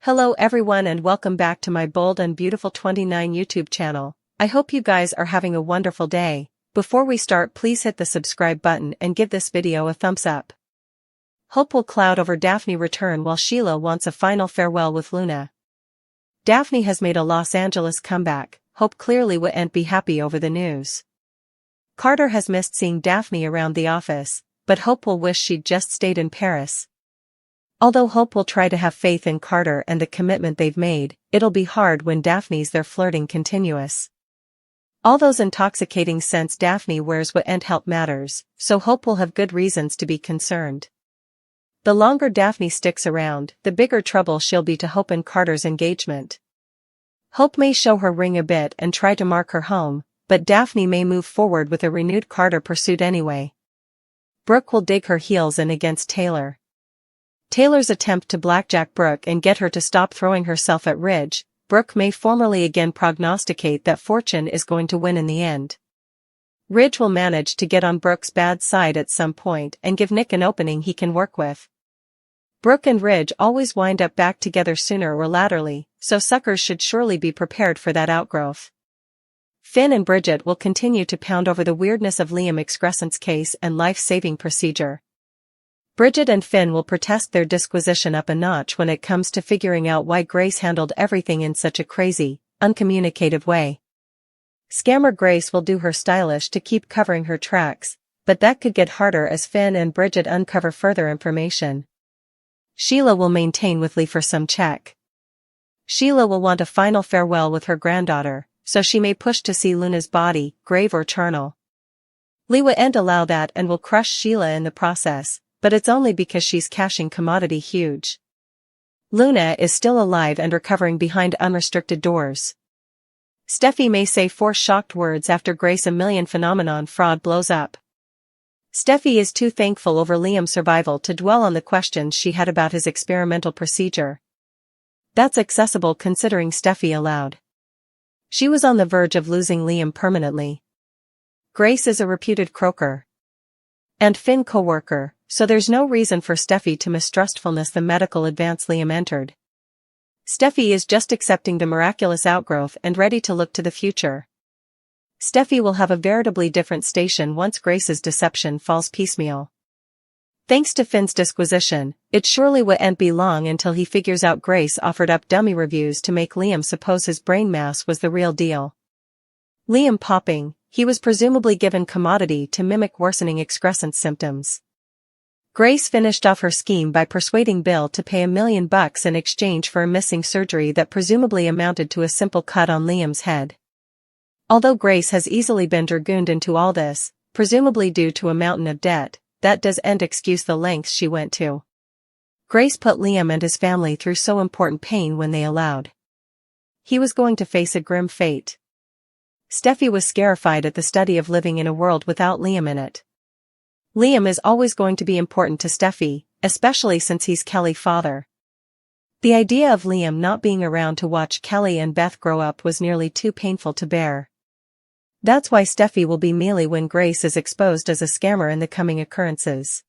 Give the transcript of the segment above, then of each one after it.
Hello everyone and welcome back to my Bold and Beautiful 29 YouTube channel. I hope you guys are having a wonderful day. Before we start, please hit the subscribe button and give this video a thumbs up. Hope will cloud over Daphne return while Sheila wants a final farewell with Luna. Daphne has made a Los Angeles comeback. Hope clearly wouldn't be happy over the news. Carter has missed seeing Daphne around the office, but Hope will wish she'd just stayed in Paris. Although Hope will try to have faith in Carter and the commitment they've made, it'll be hard when Daphne's their flirting continuous. All those intoxicating scents Daphne wears wouldn't help matters, so Hope will have good reasons to be concerned. The longer Daphne sticks around, the bigger trouble she'll be to Hope and Carter's engagement. Hope may show her ring a bit and try to mark her home, but Daphne may move forward with a renewed Carter pursuit anyway. Brooke will dig her heels in against Taylor. Taylor's attempt to blackjack Brooke and get her to stop throwing herself at Ridge. Brooke may formally again prognosticate that fortune is going to win in the end. Ridge will manage to get on Brooke's bad side at some point and give Nick an opening he can work with. Brooke and Ridge always wind up back together sooner or laterally, so suckers should surely be prepared for that outgrowth. Finn and Bridget will continue to pound over the weirdness of Liam excrescence case and life-saving procedure. Bridget and Finn will protest their disquisition up a notch when it comes to figuring out why Grace handled everything in such a crazy, uncommunicative way. Scammer Grace will do her stylish to keep covering her tracks, but that could get harder as Finn and Bridget uncover further information. Sheila will maintain with Lee for some check. Sheila will want a final farewell with her granddaughter, so she may push to see Luna's body, grave or charnel. Lee won't allow that and will crush Sheila in the process, but it's only because she's cashing commodity huge. Luna is still alive and recovering behind unrestricted doors. Steffi may say 4 shocked words after Grace a million phenomenon fraud blows up. Steffi is too thankful over Liam's survival to dwell on the questions she had about his experimental procedure. That's accessible considering Steffi allowed. She was on the verge of losing Liam permanently. Grace is a reputed croaker and Finn co-worker, so there's no reason for Steffi to mistrustfulness the medical advance Liam entered. Steffi is just accepting the miraculous outgrowth and ready to look to the future. Steffi will have a veritably different station once Grace's deception falls piecemeal. Thanks to Finn's disquisition, it surely wouldn't be long until he figures out Grace offered up dummy reviews to make Liam suppose his brain mass was the real deal. Liam popping, he was presumably given commodity to mimic worsening excrescence symptoms. Grace finished off her scheme by persuading Bill to pay $1 million in exchange for a missing surgery that presumably amounted to a simple cut on Liam's head. Although Grace has easily been dragooned into all this, presumably due to a mountain of debt, that doesn't excuse the lengths she went to. Grace put Liam and his family through so important pain when they allowed. He was going to face a grim fate. Steffi was scarified at the study of living in a world without Liam in it. Liam is always going to be important to Steffi, especially since he's Kelly's father. The idea of Liam not being around to watch Kelly and Beth grow up was nearly too painful to bear. That's why Steffi will be mealy when Grace is exposed as a scammer in the coming occurrences.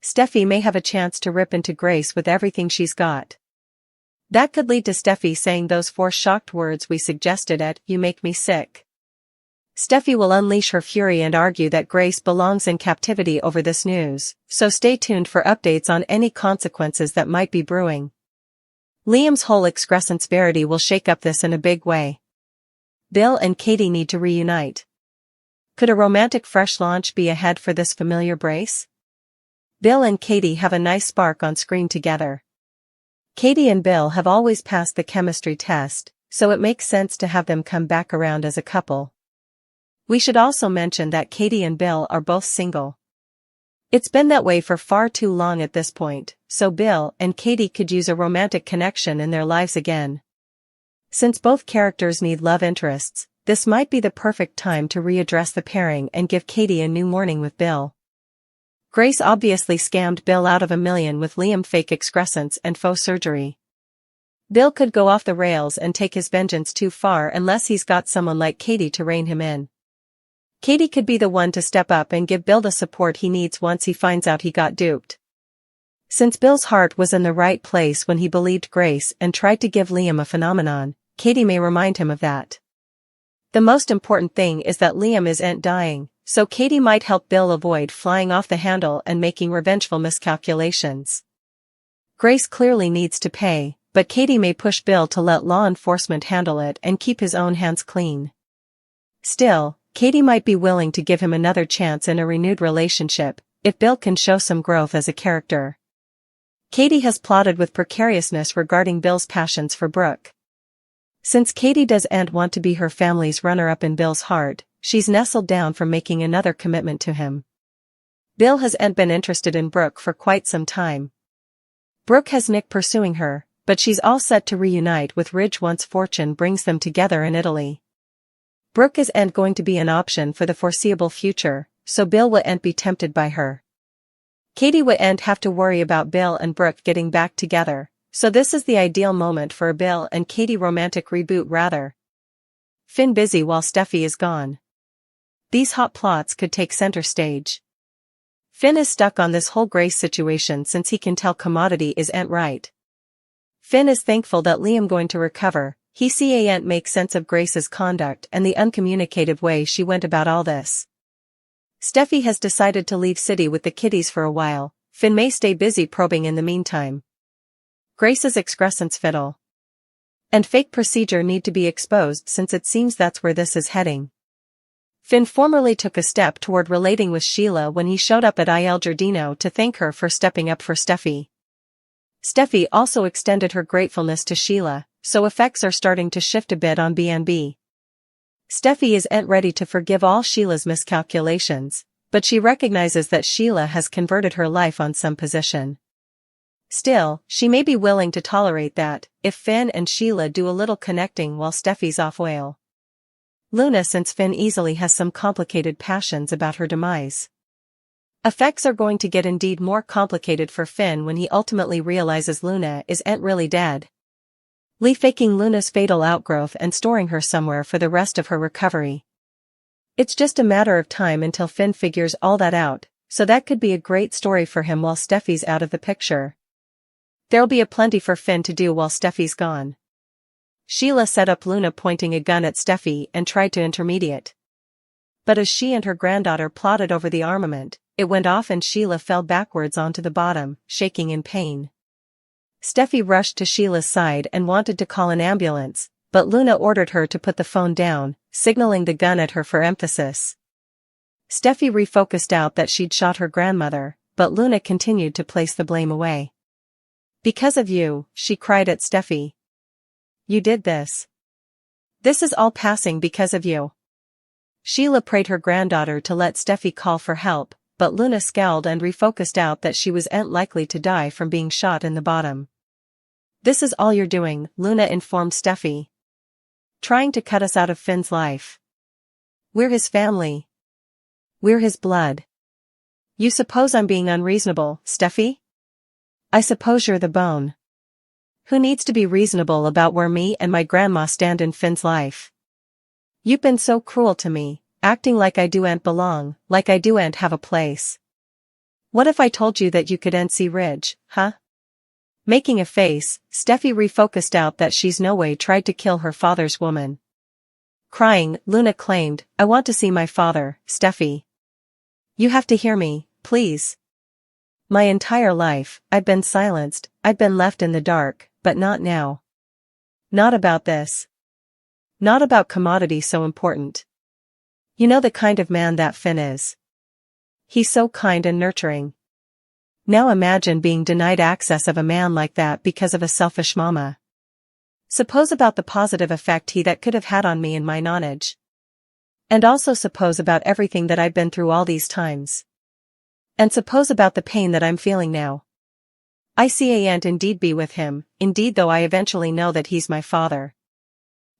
Steffi may have a chance to rip into Grace with everything she's got. That could lead to Steffi saying those 4 shocked words we suggested at "You make me sick." Steffi will unleash her fury and argue that Grace belongs in captivity over this news, so stay tuned for updates on any consequences that might be brewing. Liam's whole excrescence verity will shake up this in a big way. Bill and Katie need to reunite. Could a romantic fresh launch be ahead for this familiar brace? Bill and Katie have a nice spark on screen together. Katie and Bill have always passed the chemistry test, so it makes sense to have them come back around as a couple. We should also mention that Katie and Bill are both single. It's been that way for far too long at this point, so Bill and Katie could use a romantic connection in their lives again. Since both characters need love interests, this might be the perfect time to readdress the pairing and give Katie a new morning with Bill. Grace obviously scammed Bill out of $1 million with Liam fake excrescence and faux surgery. Bill could go off the rails and take his vengeance too far unless he's got someone like Katie to rein him in. Katie could be the one to step up and give Bill the support he needs once he finds out he got duped. Since Bill's heart was in the right place when he believed Grace and tried to give Liam a phenomenon, Katie may remind him of that. The most important thing is that Liam isn't dying, so Katie might help Bill avoid flying off the handle and making revengeful miscalculations. Grace clearly needs to pay, but Katie may push Bill to let law enforcement handle it and keep his own hands clean. Still, Katie might be willing to give him another chance in a renewed relationship, if Bill can show some growth as a character. Katie has plotted with precariousness regarding Bill's passions for Brooke. Since Katie doesn't want to be her family's runner-up in Bill's heart, she's nestled down from making another commitment to him. Bill hasn't been interested in Brooke for quite some time. Brooke has Nick pursuing her, but she's all set to reunite with Ridge once fortune brings them together in Italy. Brooke isn't going to be an option for the foreseeable future, so Bill won't be tempted by her. Katie won't have to worry about Bill and Brooke getting back together, so this is the ideal moment for a Bill and Katie romantic reboot rather. Finn busy while Steffi is gone. These hot plots could take center stage. Finn is stuck on this whole Grace situation since he can tell commodity isn't right. Finn is thankful that Liam going to recover, he can't make sense of Grace's conduct and the uncommunicative way she went about all this. Steffi has decided to leave city with the kiddies for a while, Finn may stay busy probing in the meantime. Grace's excrescence fiddle and fake procedure need to be exposed since it seems that's where this is heading. Finn formerly took a step toward relating with Sheila when he showed up at Il Giardino to thank her for stepping up for Steffi. Steffi also extended her gratefulness to Sheila, so effects are starting to shift a bit on B&B. Steffi isn't ready to forgive all Sheila's miscalculations, but she recognizes that Sheila has converted her life on some position. Still, she may be willing to tolerate that, if Finn and Sheila do a little connecting while Steffi's off whale. Luna since Finn easily has some complicated passions about her demise. Effects are going to get indeed more complicated for Finn when he ultimately realizes Luna isn't really dead. Lee faking Luna's fatal outgrowth and storing her somewhere for the rest of her recovery. It's just a matter of time until Finn figures all that out, so that could be a great story for him while Steffi's out of the picture. There'll be a plenty for Finn to do while Steffi's gone. Sheila set up Luna pointing a gun at Steffi and tried to intermediate. But as she and her granddaughter plotted over the armament, it went off and Sheila fell backwards onto the bottom, shaking in pain. Steffi rushed to Sheila's side and wanted to call an ambulance, but Luna ordered her to put the phone down, signaling the gun at her for emphasis. Steffi refocused out that she'd shot her grandmother, but Luna continued to place the blame away. "Because of you," she cried at Steffi. "You did this. This is all passing because of you." Sheila prayed her granddaughter to let Steffi call for help, but Luna scowled and refocused out that she wasn't likely to die from being shot in the bottom. "This is all you're doing," Luna informed Steffi. "Trying to cut us out of Finn's life. We're his family. We're his blood. You suppose I'm being unreasonable, Steffi? I suppose you're the bone. Who needs to be reasonable about where me and my grandma stand in Finn's life? You've been so cruel to me, acting like I do'n't belong, like I do'n't have a place. What if I told you that you couldn't see Ridge, huh?" Making a face, Steffi refocused out that she's no way tried to kill her father's woman. Crying, Luna claimed, "I want to see my father, Steffi. You have to hear me, please. My entire life, I've been silenced, I've been left in the dark, but not now. Not about this. Not about commodity so important. You know the kind of man that Finn is. He's so kind and nurturing. Now imagine being denied access of a man like that because of a selfish mama. Suppose about the positive effect that could have had on me and my nonage. And also suppose about everything that I've been through all these times. And suppose about the pain that I'm feeling now. I can't indeed be with him, indeed though I eventually know that he's my father."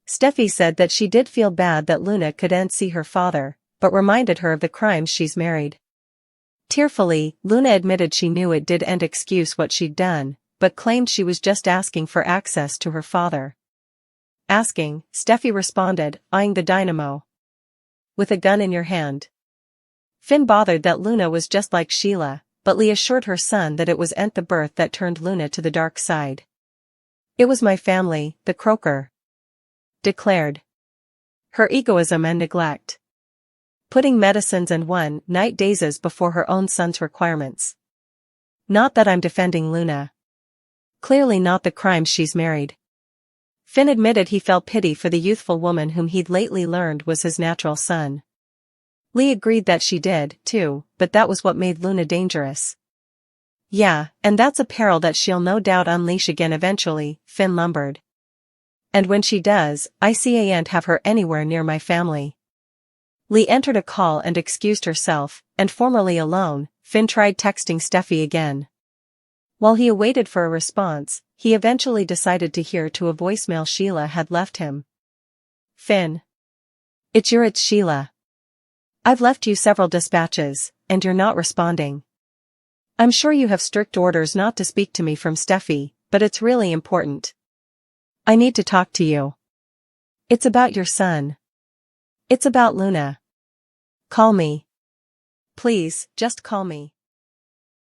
Steffi said that she did feel bad that Luna couldn't see her father, but reminded her of the crimes she's married. Tearfully, Luna admitted she knew it didn't excuse what she'd done, but claimed she was just asking for access to her father. "Asking," Steffi responded, eyeing the dynamo. "With a gun in your hand." Finn bothered that Luna was just like Sheila, but Lee assured her son that it was the birth that turned Luna to the dark side. "It was my family," the croaker declared. Her egoism and neglect. Putting medicines and one-night dazes before her own son's requirements. "Not that I'm defending Luna. Clearly not the crimes she's married." Finn admitted he felt pity for the youthful woman whom he'd lately learned was his natural son. Lee agreed that she did, too, but that was what made Luna dangerous. "Yeah, and that's a peril that she'll no doubt unleash again eventually," Finn lumbered. "And when she does, I can't have her anywhere near my family." Lee entered a call and excused herself, and formerly alone, Finn tried texting Steffi again. While he awaited for a response, he eventually decided to hear to a voicemail Sheila had left him. "Finn. It's Sheila. I've left you several dispatches, and you're not responding. I'm sure you have strict orders not to speak to me from Steffi, but it's really important. I need to talk to you. It's about your son. It's about Luna. Call me. Please, just call me."